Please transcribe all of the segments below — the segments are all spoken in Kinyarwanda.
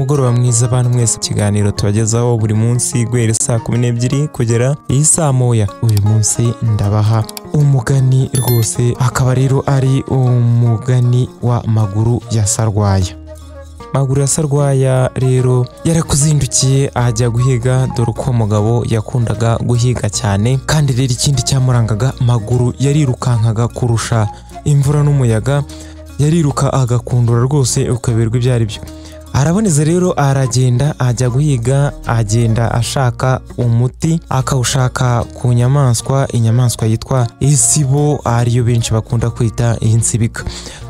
umugoroba mwiza abantu mwese ikiganiro tubagezaho buri munsi guhera saa 12 kugera saa moya. Uyu munsi ndabaha umugani rwose, akaba rero ari umugani wa Maguru ya Sarwaya. Maguru ya Sarwaya rero yarakuzindukiye ajya guhiga, dore ko umugabo yakundaga guhiga cyane, kandi rero ikindi cyamurangaga Maguru yarirukankaga kurusha imvura n'umuyaga, yariruka agakundura rwose ukaberwa ibyo ari byo. Araboneza rero aragenda ajya guhiga, agenda ashaka umuti, akawushaka ku inyamaswa yitwa isibo, ariyo benshi bakunda kwita insibika.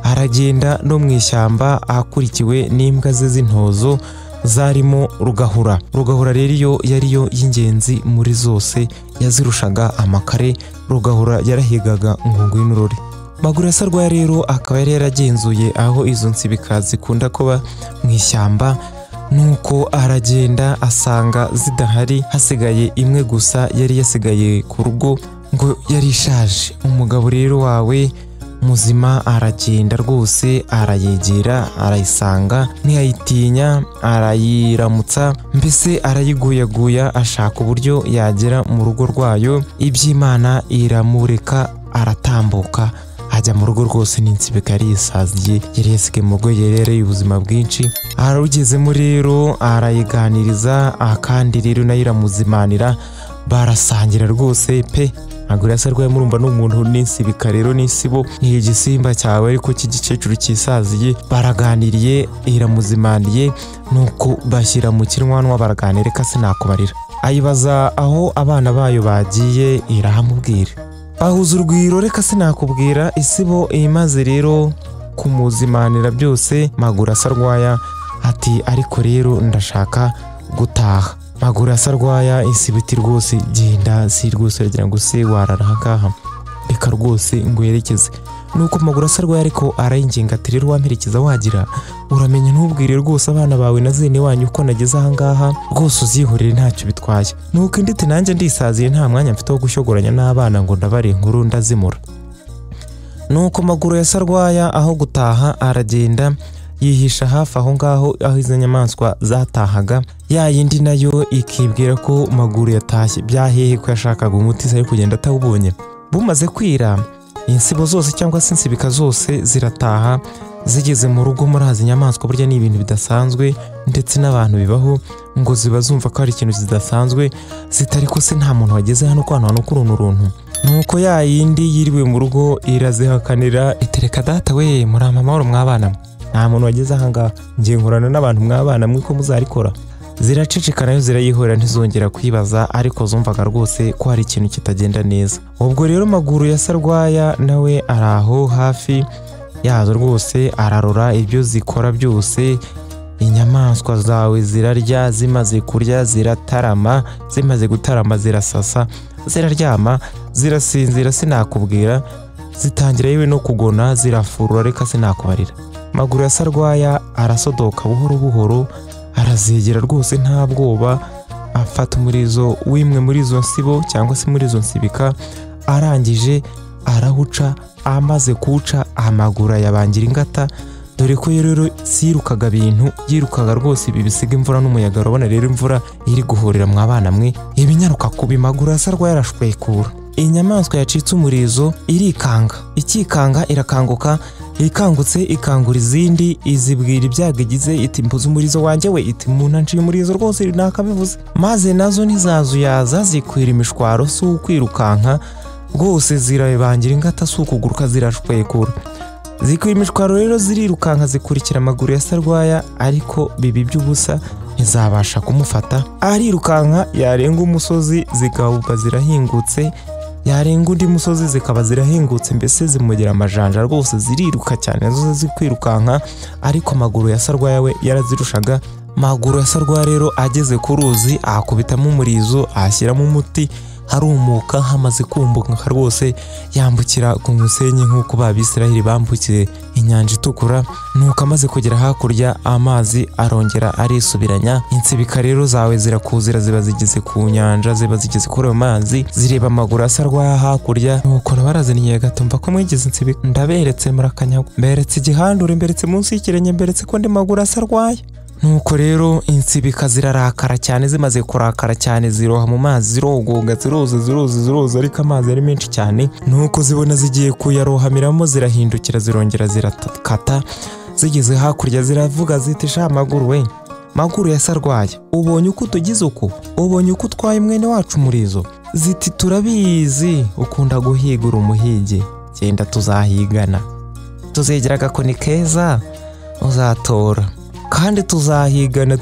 Aragenda no mu ishyamba akurikiwe n'imbwa ze z'intozo zarimo Rugahura. Rugahura rero yariyo y'ingenzi muri zose, yazirushaga amakare. Rugahura yarahigaga ngungu y'inurori. Maguru ya Sarwaya rero akaba yari yaragenzuye aho izo nsibika zikunda kuba mu ishyamba, nuko aragenda asanga zidahari, hasigaye imwe gusa yari yasigaye ku rugo, ngo yari ishaje. Umugabo rero wawe muzima aragenda rwose, arayegera, arayisanga, ntiyayitinya, arayiramutsa, mbese arayiguyaguya ashaka uburyo yagera mu rugo rwayo. Iby'Imana iramureka, aratambuka ajya mu rugo rwose. N'insibika yari yisaziye, yari yasigaye mu rugo, yari yareye ubuzima bwinshi. Ararugezemo rero arayiganiriza, kandi rero nayo iramuzimanira, barasangira rwose pe. Maguru ya Sarwaya murumva n'umuntu, n'insibika rero n'isibo ni igisimba cyawe ariko cy'igicecuru cyisaziye. Baraganiriye, iramuzimaniye, nuko bashyira mu kinwanwa baraganira, reka sinakubarira. Ayibaza aho abana bayo bagiye, irahamubwira. Bahuza urugwiro, reka sinakubwira. Isibo imaze rero kumuzimanira byose, Maguru ya Sarwaya ati ariko rero ndashaka gutaha. Maguru ya Sarwaya isibiti rwose, genda, si rwose aragira ngo se warara ahangaha, reka rwose ngo yerekeze. Nuko Maguru ya Sarwaya ariko arayinginga ati rero wamperekeza wagira, uramenya ntubwire rwose abana bawe na zene wanyu uko nageze ahangaha, rwose uzihorere ntacyo bitwaye. Nuko ndetse nanjye ndisaziye, nta mwanya mfite wo gushyogoranya n'abana ngo ndabare inkuru ndazimura. Nuko Maguru ya Sarwaya aho gutaha aragenda yihisha hafi aho ngaho aho izo nyamaswa zatahaga. Ya yindi nayo ikibwira ko Maguru yatashye, byahehe ko yashakaga umuti ari kugenda atawubonye. Bumaze kwira, insibo zose cyangwa se insibika zose zirataha. Zigeze mu rugo, murazi inyamaswa burya ni ibintu bidasanzwe, ndetse n'abantu bibaho ngo ziba zumva ko ari ikintu kidasanzwe, zitari ko se nta muntu wageze hano ko hano kuruntu runtu. Nuko ya yindi yiriwe mu rugo irazihakanira, itereka data we muri amahoro mwabana, nta muntu wageze ahangaha, ngiye nkorana n'abantu mwabana mwe ko muzarikora. Ziraceceka nayo zirayihorera, ntizongera kwibaza, ariko zumvaga rwose ko hari ikintu kitagenda neza. Ubwo rero Maguru ya Sarwaya nawe araho hafi yazo rwose, ararora ibyo zikora byose. Inyamaswa zawe zirarya, zimaze kurya ziratarama, zimaze gutarama zirasasa, ziraryama, zirasinzira sinakubwira, zitangira yewe no kugona, zirafurura, reka sinakubarira. Maguru ya Sarwaya arasodoka buhoro buhoro, arazegera rwose nta bwoba, afata umurizo w'imwe muri izo nsibo cyangwa se muri izo nsibika, arangije arahuca. Amaze kuca, Amaguru yabangira ingata, dore ko rero sirukaga bintu, yirukaga rwose ibi bisiga imvura n'umuyaga. Urabona rero imvura iri guhorera mwabana mwe, ibinyaruka kubi. Maguru ya Sarwaya yarashwekura. Inyamaswa yacitse umurizo irikanga, ikikanga irakanguka, ikangutse ikangura izindi, izibwira ibyago igize, iti mpuze umurizo wanjye we, iti umuntu anciye umurizo rwose nakabivuze. Maze nazo ntizazuyaza, zikwira imishwaro, si ukwirukanka rwose, zirabangira ingata, si ukuguruka, zirashwekura. Zikwira imishwaro rero, zirirukanka zikurikira Maguru ya Sarwaya, ariko bibi by'ubusa, ntizabasha kumufata. Arirukanka, yarenga umusozi zikaba zirahingutse, yarenga undi musozi zikaba zirahingutse, mbese zimugira amajanja rwose, ziriruka cyane zo zikwirukanka, ariko Maguru ya Sarwaya we yarazirushaga. Maguru ya Sarwaya rero ageze ku ruzi, akubitamo umurizo, ashyiramo umuti, harumuka. Hamaze kumbuka rwose, yambukira ku musenyi nk'uko b'Abisiraheli bambukiye inyanja itukura. Nuko amaze kugera hakurya, amazi arongera arisubiranya. Insibika rero zawe zirakuzira, ziba zigeze ku nyanja, ziba zigeze kuri ayo mazi, zireba Maguru ya Sarwaya hakurya. Nuko nabarazaniye gatumva ko mwigeze insibika, ndaberetse murakanyagwa, mberetse igihandure, mberetse munsi y'ikirenge, mberetse ko ndi Maguru ya Sarwaya. nuko rero insibika zirarakara cyane, zimaze kurakara cyane ziroha mu mazi, zirogoga, ziroza ariko amazi ari menshi cyane. Nuko zibona zigiye kuyarohamiramo, zirahindukira zirongera zirakata. Zigeze hakurya ziravuga ziti sha Maguru we, Maguru ya Sarwaya, ubonye uko tugize uko, ubonye uko utwaye mwene wacu Murizo. Ziti turabizi ukunda guhigura umuhigi, genda tuzahigana, tuzegera agakoni keza uzatora, kandi tuzahigana,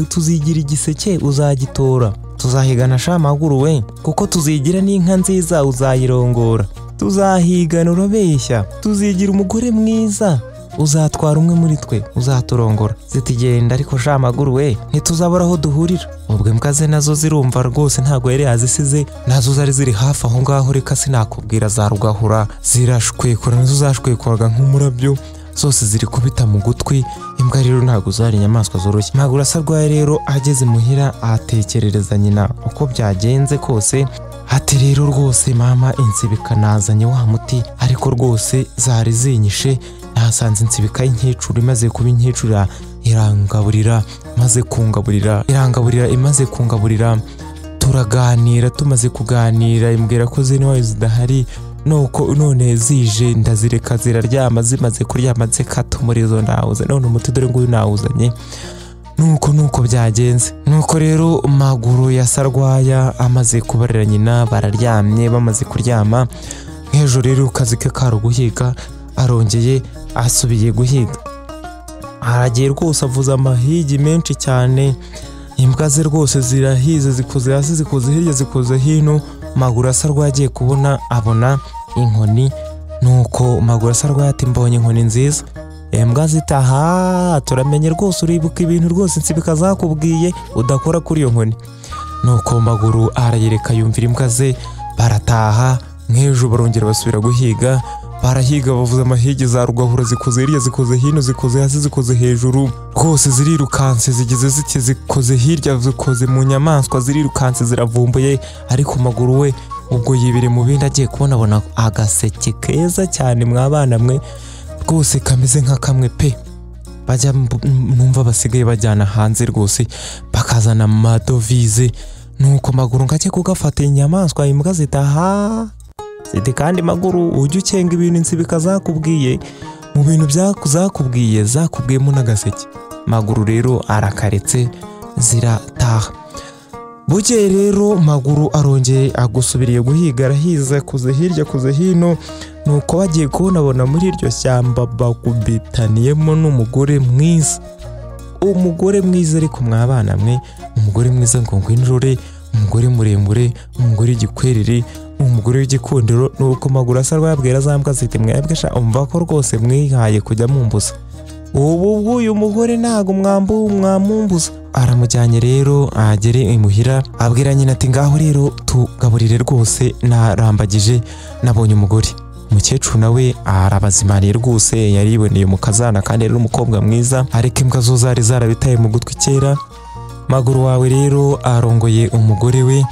tuzigira igiseke uzagitora, tuzahigana sha Maguru we, kuko tuzigira n'inka nziza uzayirongora, tuzahigana urabeshya, tuzigira umugore mwiza uzatwara umwe muri twe uzaturongora. Zitigenda ariko sha Maguru we, ntituzabura aho duhurira. Ubwo imbwa ze nazo zirumva rwose, ntago yari yazisize, nazo zari ziri hafi aho ngaho, reka sinakubwira, za Rugahura zirashwekura, nazo zashwekuraga nk'umurabyo, zose ziri kubita mu gutwi. Imbwa rero ntago zari inyamaswa zoroshye. Maguru asa Rwaya rero ageze muhira atekerereza nyina uko byagenze kose, ati rero rwose mama, insibika nazanye wa muti, ariko rwose zari zinyishe, nasanze insibika y'inkecuru imaze kuba inkecuru, irangaburira imaze kungaburira, turaganira, tumaze kuganira imbwira ko zene wayo zidahari, nuko none zije ndazireka ziraryama, zimaze kuryama zikata umurizo ndawuze, none umuti dore nguyu nawuzanye. Nuko byagenze. Nuko rero Maguru ya Sarwaya amaze kubarira nyina, bararyamye, bamaze kuryama. Nk'ejo rero kazi ke karo guhiga, arongeye asubiye guhiga, aragiye rwose avuza amahigi menshi cyane. Imbwa ze rwose zirahize, zikoze hasi, zikoze hirya, zikoze hino. Maguru asa Rwaya agiye kubona, abona inkoni. Nuko Maguru asa Rwaya ati mbonye inkoni nziza. Imbwa zitaha, turamenye rwose, uribuka ibintu rwose insibika zakubwiye udakora kuri iyo nkoni. Nuko Maguru arayireka yumvira imbwa ze, barataha. Nk'ejo barongera basubira guhiga, barahiga bavuza amahigi, za Rugahura zikoze hirya, zikoze hino, zikoze hasi, zikoze hejuru, rwose zirirukanse, zigize zike, zikoze hirya, zikoze mu nyamaswa, zirirukanse ziravumbuye. Ariko Maguru we ubwo yibire mu bindi, agiye kubona agaseke keza cyane mwabana mwe, rwose kameze nka kamwe pe, bajya numva basigaye bajyana hanze rwose bakazana amadovize. Nuko Maguru ngake kugafata inyamaswa, imbwa zitaha ziti kandi Maguru ujye ukenga ibintu insibika zakubwiye, mu bintu zakubwiyemo n'agaseke. Maguru rero arakaretse, zirataha. Bukeye rero Maguru arongeye agusubiriye guhiga, arahiza, kuze hirya, kuze hino. Nuko bagiye kubona muri iryo shyamba bakubitaniyemo n'umugore mwiza, umugore mwiza ariko mwabana mwe, umugore mwiza ngo ngwinjure, umugore muremure, umugore igikwerere, umugore w'igikundiro. Nuko Maguru asa Rwaya za mbwa ziti mwebwe sha, umva ko rwose mwihaye kujya mumbuza, ubu uyu mugore ntago mwamumbuza. Aramujyanye rero agere imuhira, abwira nyina ati ngaho rero tugaburire rwose, narambagije nabonye umugore. Umukecuru nawe arabazimaniye rwose, yariboneye umukazana kandi rero umukobwa mwiza, ariko imbwa zo zari zarabitaye mu gutwi kera. Maguru wawe rero arongoye umugore we,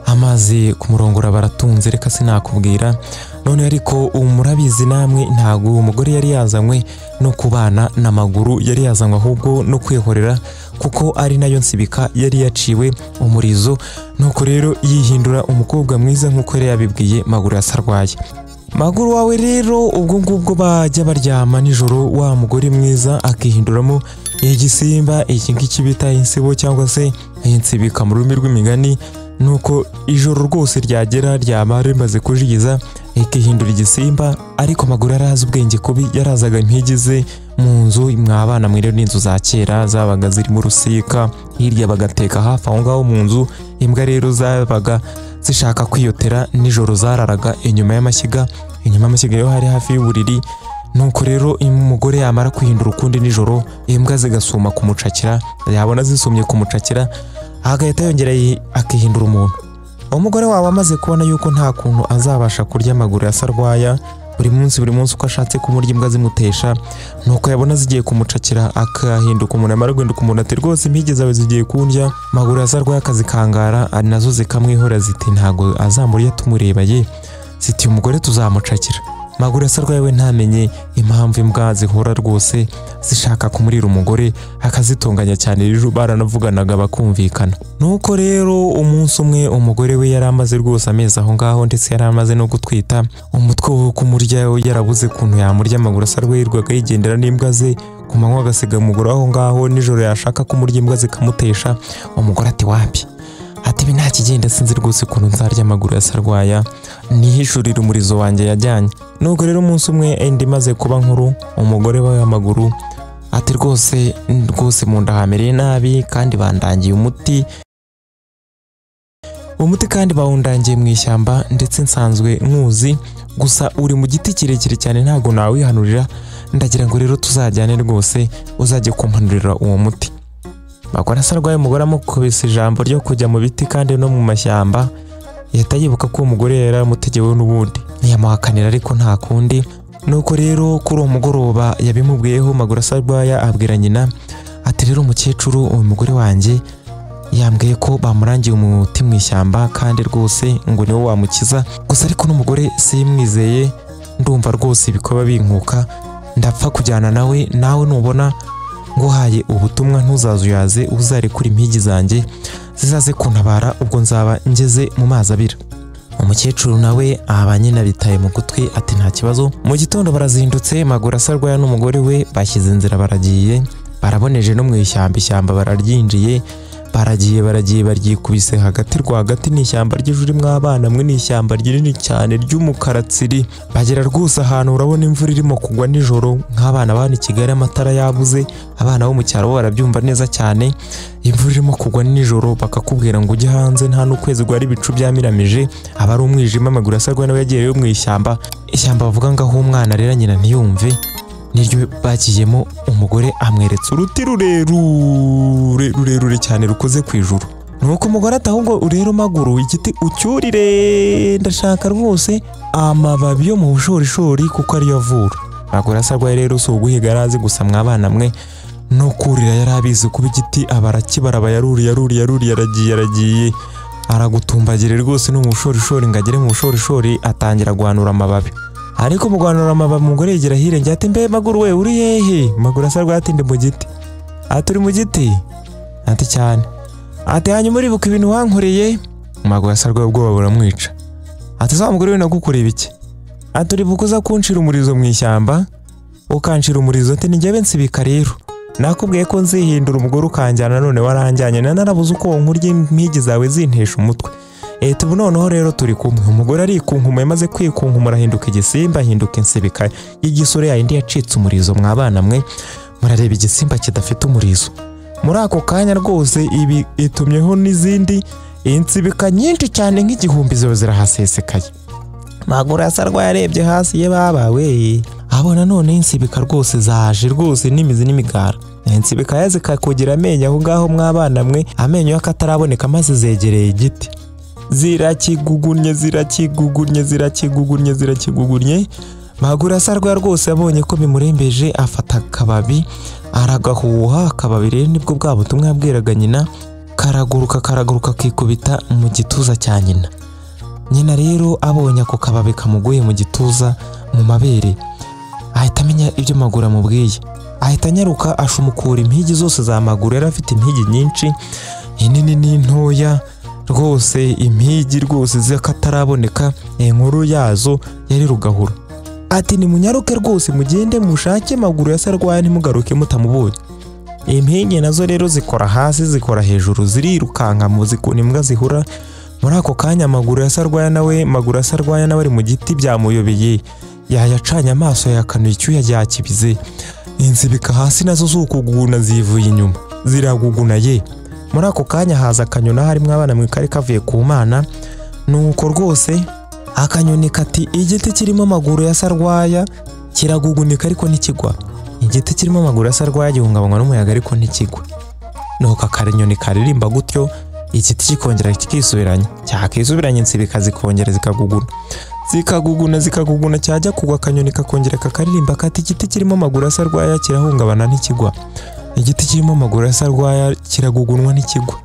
amaze kumurongora baratunze, reka sinakubwira. None ariko murabizi namwe, ntago umugore yari yazanywe no kubana na Maguru, yari yazanywe ahubwo no kwihorera, kuko ari nayo nsibika yari yaciwe umurizo. Nuko rero yihindura umukobwa mwiza nk'uko yari yabibwiye Maguru ya Sarwaya. Maguru wawe rero ubwo ngubwo bajya baryama nijoro, wa mugore mwiza akihinduramo igisimba, iki ngiki bita insibo cyangwa se insibika mu rurimi rw'imigani. Nuko ijoro rwose ryagera, ryaba rimaze kujigiza, ikihindura igisimba. Ariko Maguru yarazi ubwenge kubi, yarazaga impigize mu nzu, mwabana mwe rero n'inzu za kera zabaga zirimo urusika, hirya bagateka hafi aho ngaho mu nzu. Imbwa rero zabaga zishaka kwiyotera nijoro, zararaga inyuma y'amashyiga yo hari hafi y'uburiri. Nuko rero umugore yamara kwihindura ukundi nijoro, imbwa zigasuma kumucakira, yabona zisumye kumucakira, agahita yongera akihindura umuntu. Umugore wawe amaze kubona yuko nta kuntu azabasha kurya Maguru ya Sarwaya buri munsi uko ashatse kumurya, imbwa zimutesha. Nuko yabona zigiye kumucakira, akahinduka umuntu, amara guhinduka umuntu ati rwose impigi zawe zigiye kundya. Maguru ya Sarwaya akazikangara, nazo zikamwihora ziti ntago azamurya tumureba ye, ziti umugore tuzamucakira. Maguru Sarwaya we ntamenye impamvu imbwa zihora rwose zishaka kumurira umugore akazitunganya cyane, rero baranavuganaga bakumvikana. Nuko rero umunsi umwe umugore we yaramaze rwose amezi aho ngaho, ndetse yaramaze no gutwita, umutwe wo kumurya yarabuze kuntu yamurya. Maguru Sarwaya yirwaga yigendera n'imbwa ze, ku manywa agasiga umugore aho ngaho, nijoro yashaka kumurya imbwa zikamutesha. Umugore ati wapi, ati nta kigenda, sinzi rwose ukuntu nzarya Maguru Sarwaya, nihishurira umurizo wanjye yajyanye. Nuko rero umunsi umwe indi maze kuba nkuru, umugore wa Maguru ati rwose mu nda hamereye nabi, kandi bandangiye umuti kandi bawundangiye mu ishyamba, ndetse nsanzwe nkuzi, gusa uri mu giti kirekire cyane ntago nawihanurira, ndagira ngo rero tuzajyane rwose uzajye kumpanurira uwo muti. Maguru Sarwaya umugore amukubise ijambo ryo kujya mu biti kandi no mu mashyamba, yahita yibuka ko umugore yaramutegewe n'ubundi, ntiyamuhakanira ariko nta kundi. Nuko rero kuri uwo mugoroba yabimubwiyeho, Maguru Sarwaya abwira nyina ati rero umukecuru, uyu mugore wanjye yambwiye ko bamurangiye umuti mu ishyamba kandi rwose ngo niwo wamukiza, gusa ariko n'umugore simwizeye, ndumva rwose ibikoba binkuka, ndapfa kujyana nawe nubona nguhaye ubutumwa ntuzazuyaze, uzarekura impigi zanjye zizaze kuntabara, ubwo nzaba ngeze mu mazi abira. Umukecuru nawe nyina bitaye mu gutwi ati nta kibazo. Mu gitondo barazindutse, Maguru Sarwaya n'umugore we bashyize inzira, baragiye baraboneje no mu ishyamba bararyinjiye, baragiye baryikubise hagati rwagati, ni ishyamba ry'ijuri mw'abana mwe, ni ishyamba rinini cyane ry'umukara tsiri. Bagera rwose ahantu urabona imvura irimo kugwa nijoro, nk'abana bana i Kigali amatara yabuze, abana bo mu cyaro bo barabyumva neza cyane. Imvura irimo kugwa nijoro bakakubwira ngo ujye hanze, nta n'ukwezi gwari ibicu byamiramije, aba ari umwijima. Maguru Sarwaya nawe yagiye yo mu ishyamba bavuga ngo aho umwana rero nyina ntiyumve, niryo bagiyemo. Umugore amweretse uruti rurerure cyane rukoze ku ijuru. Nuko umugore ati ahubwo rero Maguru, igiti ucyurire, ndashaka rwose amababi yo mu bushorishori kuko ariyo avura. Maguru Sarwaya rero si uguhiga arazi, gusa mw'abana mwe no kurira yarabizi kuba igiti abarakibaraba, yaruriye aragiye aragutumbagire rwose no mu bushorishori, ngagere mu bushorishori atangira guhanura amababi. Ariko mu guhanura amababi umugore yegera hirengera ati mbe Maguru we uri hehe? Maguru Sarwaya ati ndi mu giti. Ati uri mu giti? Ati cyane. Ati hanyuma uribuka ibintu wankoreye? Maguru Sarwaya ubwoba buramwica. Ati za mugore we nagukoreye ibiki? Ati uribuka uza kunshira umurizo mu ishyamba, ukanshira umurizo, ati njyewe nsibika rero, nakubwiye ko nzihindura umugore ukanjyana, none waranjyanye, narabuze uko nkurya impigi zawe zintesha umutwe. Ubu noneho rero turi kumwe. Umugore arikunkuma, yamaze kwikunkumura ahinduka igisimba, ahinduka insibika y'igisore, yindi yacitse umurizo. Mw'abana mwe murareba igisimba kidafite umurizo. Muri ako kanya rwose ibi itumyeho n'izindi insibika nyinshi cyane nk'igihumbi zo zirahasesekaye. Maguru Sarwaya yarebye hasi ye babawe, abona none insibika rwose zaje rwose n'imizi n'imigara. Insibika yazikakugira amenyo aho ngaho mw'abana mwe, amenyo y'akataraboneka, maze zegereye igiti zirakigugunye. Maguru Sarwaya rwose abonye ko bimurembeje, afata akababi aragahuha. Akababi rero nibwo bwa butumwa yabwiraga nyina, karaguruka kikubita mu gituza cya nyina. Nyina rero abonye ako kababi kamuguye mu gituza mu mabere, ahita amenya ibyo Maguru amubwiye, ahita anyaruka ashumukura impigi zose za Maguru. Yari afite impigi nyinshi, inini n'intoya rwose, impigi rwose z'akataraboneka, inkuru yazo yari rugahura. Ati nimunyaruke rwose mugende mushake Maguru Sarwaya, ntimugaruke mutamubonye. Impigi nazo rero zikora hasi zikora hejuru, zirirukanka mu zikuna imbwa zihura. Muri ako kanya Maguru Sarwaya nawe ari mu giti, byamuyobeye, yayacanye amaso, yakanuye icyuya ryakibize. Insibika hasi nazo zukuguna zivuye inyuma, ziraguguna ye. Muri ako kanya haza akanyoni, harimo abana mwe kari kavuye ku Mana. Nuko rwose akanyoni kati igiti kirimo Maguru Sarwaya kiragugunika ariko ntikigwa. Igiti kirimo Maguru Sarwaya gihungabanywa n'umuyaga ariko ntikigwa. Nuko akanyoni karirimba gutyo, igiti kikongera kikisubiranya, cyakisubiranya, insibika zikongera zikaguguna, cyajya kugwa akanyoni kakongera kakaririmba kati igiti kirimo Maguru Sarwaya kirahungabana ntikigwa. Igiti kirimo Maguru Sarwaya kiragugunwa ntikigwa.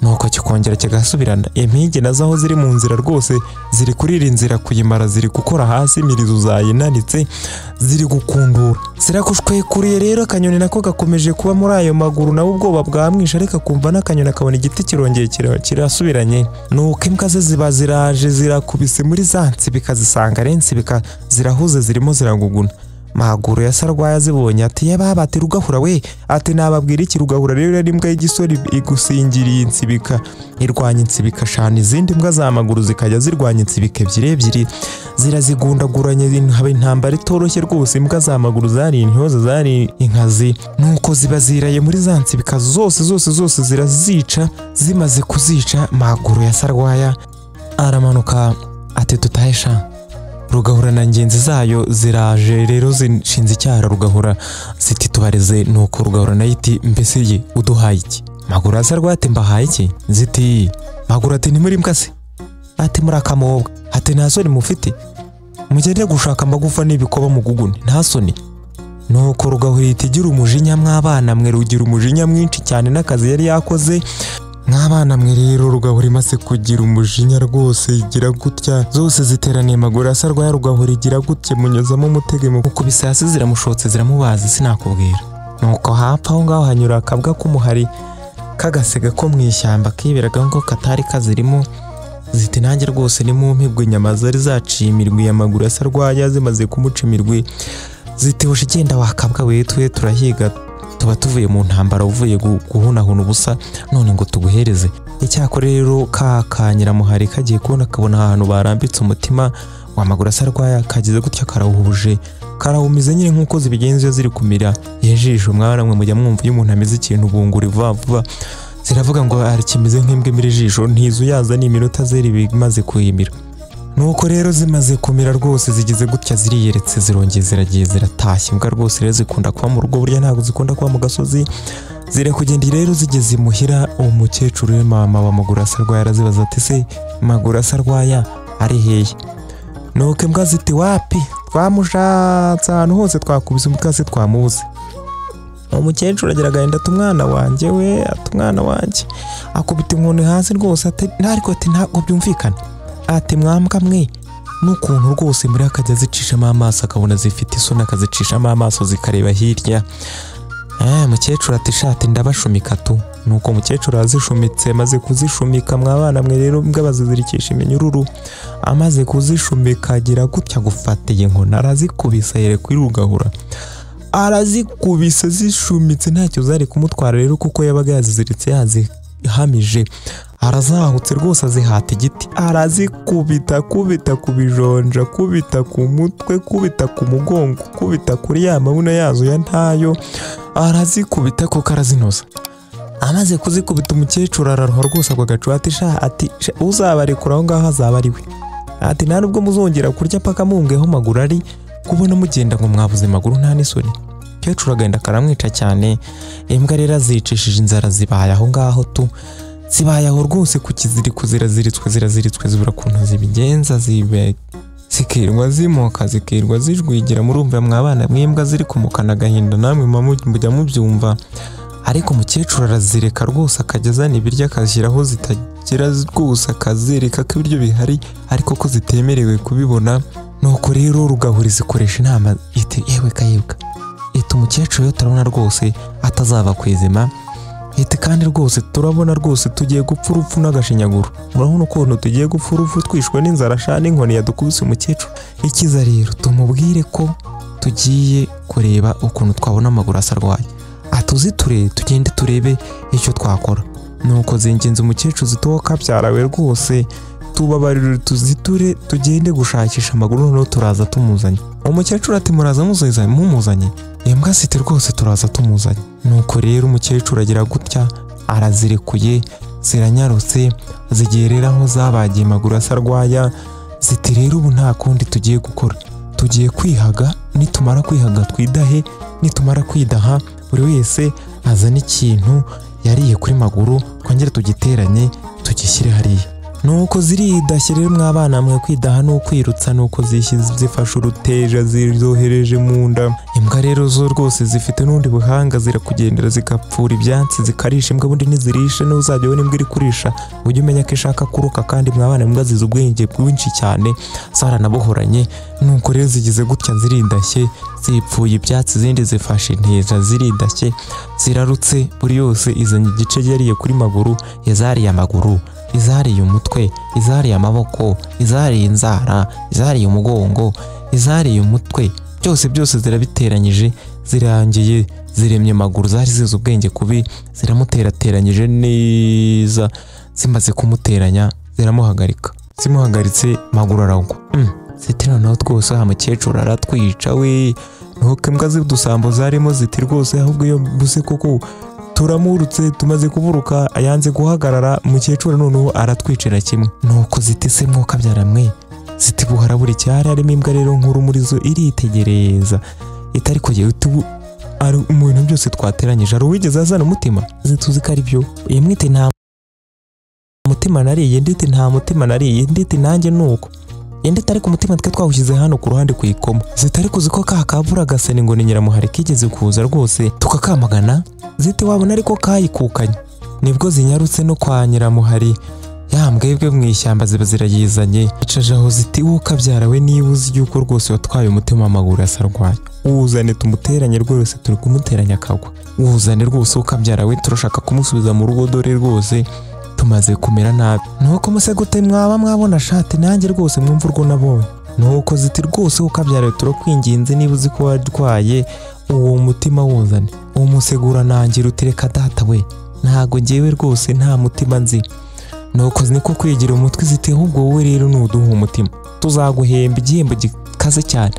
nuko kikongera kigasubirana. Impigi nazo aho ziri mu nzira rwose ziri kurira inzira kuyimara, ziri gukora hasi imirizo zayinanitse, ziri gukundura, ziragushwekuriye. Rero akanyoni nako gakomeje kuba muri ayo maguru, nawe ubwoba bwamwisha, ariko kumva n'akanyoni akabona igiti kirongeye kirasubiranye. Nuko imbwa ze ziba ziraje zirakubise muri za nsibi, bikazisanga rensibika zirahuze zirimo ziraguguna. Maguru ya Sarwaya zibonye ati yaba ati Rugahura we, ati nababwira iki Rugahura rero yari imbwa y'igisori igusingiriye insibika, irwanya insibika shana, izindi mbwa za maguru zikajya zirwanya insibika ebyiri zirazigundaguranye, habe intambara itoroshye rwose. Imbwa za maguru zari intyoza, zari inkazi, nuko ziba ziraye muri za nsibika zose zirazica. Zimaze kuzica, Maguru ya Sarwaya aramanuka ati tutahesha. Rugahura na ngenzi zayo ziraje rero zinshinze icyara Rugahura ziti tubareze. Nuko Rugahura nayo iti mbese ye uduhaye iki? Maguru ya Sarwaya ati mbahaye iki? Ziti Maguru ati ni muri mbwa se? Ati muri akamobwa. Ati nta soni mufite? Mugende gushaka amagufa n'ibikoba mu gugune, nta soni? Nuko Rugahura iti gira umujinya mw'abana mwe, rugira umujinya mwinshi cyane n'akazi yari yakoze. Nk'abana mwe rero Rugahura imaze kugira umujinya rwose igira gutya, zose ziteraniye Maguru ya Sarwaya. Rugahura igira gutya munyuzamo umutege mu kubisa hasi, ziramushotse ziramubazi sinakubwira. Nuko hapfa aho ngaho hanyura akabwa k'umuhari kagasega ko mu ishyamba kiberaga ngo katari kazirimo. Ziti nanjye rwose ni mu mpibwe inyama zari zaciye imirwi ya Maguru ya Sarwaya zimaze kumuca imirwi. Ziti hoje igenda wakabwa we, twe turahiga, tuba tuvuye mu ntambara uvuye guhunahuna ubusa, none ngo tuguhereze. Icyakora rero Nyiramuhari kagiye kubona kabona ahantu barambitse umutima wa Maguru ya Sarwaya, kagize gutya karawuhuje, karawumize nyine nk'uko zibigenza iyo ziri kumira ijisho. Mwana mwe mujya mwumva iyo umuntu ameze ikintu bunguri vuba ziravuga ngo ari kimeze nk'imbwa imira ijisho, ntizu yaza n'iminota zeri bimaze kuyimira. Nuko rero zimaze kumira rwose zigize gutya ziriyeretse, zirongeye ziragiye ziratashye. Imbwa rwose rero zikunda kuba mu rugo, burya ntabwo zikunda kuba mu gasozi. Zire kugenda rero zigeze imuhira, umukecuru we mama wa Maguru ya Sarwaya arazibaza ati se Maguru ya Sarwaya ari hehe? Nuko imbwa ziti wapi, twamushatse ahantu hose, twakubise umukase twamubuze. Umukecuru agira agahinda ati umwana wanjye we, ati umwana wanjye, akubita inkoni hasi rwose ati ariko ati ntabwo byumvikana. Ati mwambwa mwe, n'ukuntu rwose muri akajya zicishamo amaso akabona zifite isoni, akazicishamo amaso zikareba hirya. Mukecuru ati shati ndabashumika tu. Nuko umukecuru azishumitse, maze kuzishumika mw'abana mwe rero mbwa bazizirikisha iminyururu. Amaze kuzishumika agira gutya gufatiye inkoni arazikubisa yere kuri Rugahura, arazikubise zishumitse ntacyo zari kumutwara rero kuko yabaga yaziziritse yazihamije. Arazahutse rwose azihata igiti, arazikubita kubita ku bijonja, kubita ku mutwe, kubita ku mugongo, kubita kuri ya mabuno yazo ya ntayo, arazikubita kuko arazinoza. Amaze kuzikubita umukecuru araruha rwose ako gacu ati uzabarekura aho ngaho azaba ari we. Ati nta nubwo muzongera kurya paka mumbweho Maguru ari, kubona mugenda ngo mwabuze Maguru nta n'isoni. Umukecuru agenda karamwica cyane. Imbwa rero azicishije inzara zibaye aho ngaho tu, zibaye aho rwose ku kiziriko, ziraziritswe zibura kuntu zibigenza, zikirwa zimoka, zikirwa zijwigira. Murumva mw'abana mw'imbwa ziri kumukana agahinda, namwe mujya mubyumva. Ariko umukecuru arazireka rwose akajya azana ibiryo akashyiraho zitagira rwose, akazereka ko ibiryo bihari ariko ko zitemerewe kubibona. Nuko rero Rugahura izikoresha inama iti yewe kayibwa, iti umukecuru yo turabona rwose atazava kwizima, iti kandi rwose turabona rwose tugiye gupfa urupfu n'agashinyaguro. Urabona ukuntu tugiye gupfa urupfu twishwe n'inzara shana n'inkoni yadukubise umukecuru. Ikiza rero tumubwire ko tugiye kureba ukuntu twabona Maguru ya Sarwaya, atuziture tugende turebe icyo twakora. Nuko zinginze umukecuru zitoka byarawe rwose, tubabarire tuziture tugende gushakisha Maguru, noneho turaza tumuzanye. Umukecuru ati muraza mumuzanye? Imbwa ziti rwose turaza tumuzanye. Nuko rero umukecuru agira gutya arazirekuye, ziranyarutse zigerera aho zabagiye Maguru ya Sarwaya. Ziti rero ubu nta kundi tugiye gukora, tugiye kwihaga, nitumara kwihaga twidahe, nitumara kwidaha buri wese azana ikintu yariye kuri Maguru twongere tugiteranye tugishyire hariya. nuko ziridashye rero mwabana mwe kwidaha no kwirutsa nuko zifasha uruteja zizohereje mu nda. Imbwa rero zo rwose zifite n'undi buhanga zirakugendera zigapfura ibyatsi zikarisha imbwa bundi nizirisha n'uzajya ubona imbwa iri kurisha ujye umenya ko ishaka kuruka kandi mwabana imbwa zizi ubwenge bwinshi cyane zaranabohoranye. Nuko rero zigize gutya zirindashye zipfuye ibyatsi zindi zifashe inteja ziridashye zirarutse buri yose izanye igice yariye kuri maguru yazariye amaguru izariye umutwe izariye amaboko izariye inzara izariye umugongo izariye umutwe byose zirabiteranyije zirangiye ziremye amaguru zari zizi ubwenge kubi ziramuterateranyije neza zimaze kumuteranya ziramuhagarika zimuhagaritse maguru aragwa. Zitira naho twose umukecuru aratwica we nuko imbwa z'udusambo zarimo ziti rwose ahubwo iyo buse koko turamurutse tumaze kuburuka ayanze guhagarara umukecuru noneho aratwicira kimwe. Nuko ziti se mwuka byaramwe ziti buhara buri cyari arimo imbwa rero nkuru muri zo iritegereza itari kujya utu ari umuntu byose twateranyije ari uwigeze azana umutima zituzi ko ari byo yemwite nta mutima nariye ndite nta mutima nariye ndite nanjye nuko yende tari ku mutima twe twawushyize hano ku ruhande kuyikoma zitari kuzi ko kakabura gasani ngo ni nyiramuhari kigeze kuza rwose tukakamagana ziti wabona ariko kayikukanye nibwo zinyarutse no kwa nyiramuhari yambwebwe mu ishyamba ziba zirayizanye icaje aho ziti ukabyarawe niba uzi yuko rwose watwaye umutima amaguru asarwaye uzane tumuteranye rwose turi kumuteranya akagwa uzane rwose ukabyarawe turashaka kumusubiza mu rugo dore rwose tumaze kumera nabi nuko muse gute mwabona shati nanjye rwose mwumva urwo nabonye nuko ziti rwose ukabyarawe turakwinginze niba uzi ko warwaye uwo mutima wuzane uwo musegura nanjye rutereka data we ntago ngewe rwose nta mutima nzi nuko niko kwigira umutwe ziti ahubwo wowe rero nuduha umutima tuzaguhemba igihembo gikaze cyane.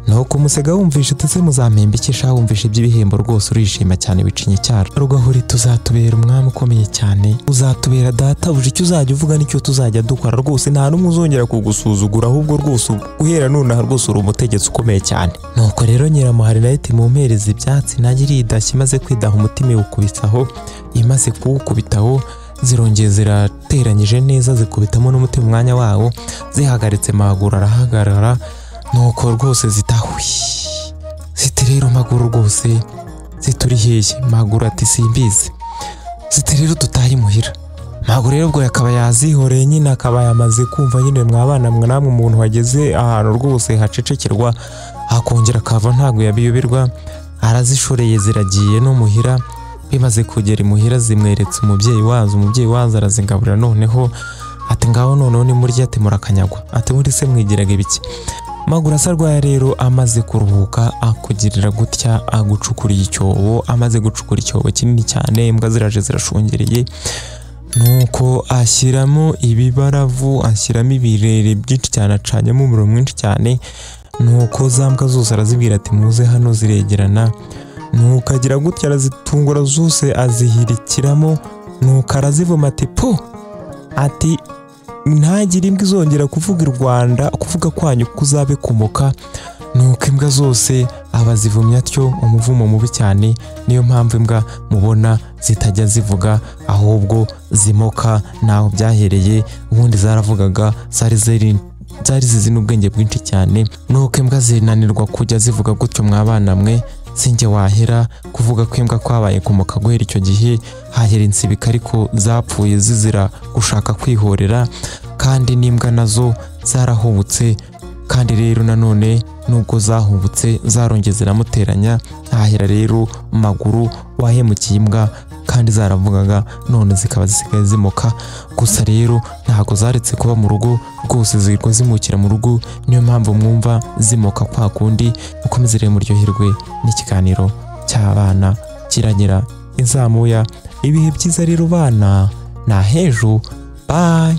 Nuko musega wumvishe tese muzampemba ikisha wumvishe by'ibihembo rwose urishima cyane bicinye cyaro rugahuri tuzatubera umwami ukomeye cyane uzatubera data uje icyo uzajya uvuga nicyo tuzajya dukora rwose nta numwe uzongera kugusuzugura ahubwo rwose guhera none rwose uri umutegetsi ukomeye cyane. Nuko rero nyiramuhari nayo iti mumpereza ibyatsi nanjye iridashye maze kwidaha umutima iwukubitaho imaze kuwukubitaho zirongeye zirateranyije neza zikubitamo n'umutima umwanya wawo zihagaritse maguru arahagarara. Nuko rwose zitahwi ziti rero maguru rwose zituri hehe maguru ati simbizi ziti rero tutaye muhira maguru rero ubwo yakaba yazihoreye nyine akaba yamaze kumva nyine mwabana mwe namwe umuntu wageze ahantu rwose hacecekerwa akongera akava ntago yabiyoberwa arazishoreye ziragiye no muhira bimaze kugera imuhira zimweretse umubyeyi wazo arazingaburira noneho ati ngaho noneho ni murya ati murakanyagwa ati muri se mwigiraga ibiki maguru asarwaye rero amaze kuruhuka akugirira gutya agucukuriye icyobo amaze gucukura icyobo kinini cyane imbwa ziraje zirashungereye nuko ashyiramo ibibaravu ashyiramo ibirere byinshi cyane acanyemo umuriro mwinshi cyane nuko za mbwa zose arazibwira ati muze hano ziregerana nuko agira gutya arazitungura zose azihirikiramo nuko arazivuma ati po ati ntagire imbwa izongera kuvuga i Rwanda kuvuga kwanyu kuzabe kumuka. Nuko imbwa zose abazivumya atyo umuvumo mubi cyane niyo mpamvu imbwa mubona zitajya zivuga ahubwo zimoka naho byahereye ubundi zaravugaga zari zizi n'ubwenge bwinshi cyane. Nuko imbwa zinanirwa kujya zivuga gutyo mwabana mwe sinjye wahera kuvuga ko imbwa kwabaye kumuka guhera icyo gihe hahera insibika ariko zapfuye zizira gushaka kwihorera kandi n'imbwa nazo zarahubutse kandi rero nanone nubwo zahubutse zarongeye ziramuteranya hahera rero maguru wahemukiye imbwa kandi zaravugaga none zikaba zisigaye zimoka gusa rero ntago zaretse kuba mu rugo rwose zirwa zimukira mu rugo niyo mpamvu mwumva zimoka kwa kundi mukomeze muryoherwe n'ikiganiro cy'abana kiragira inzamuya ibihe byiza rero bana na hejo bye.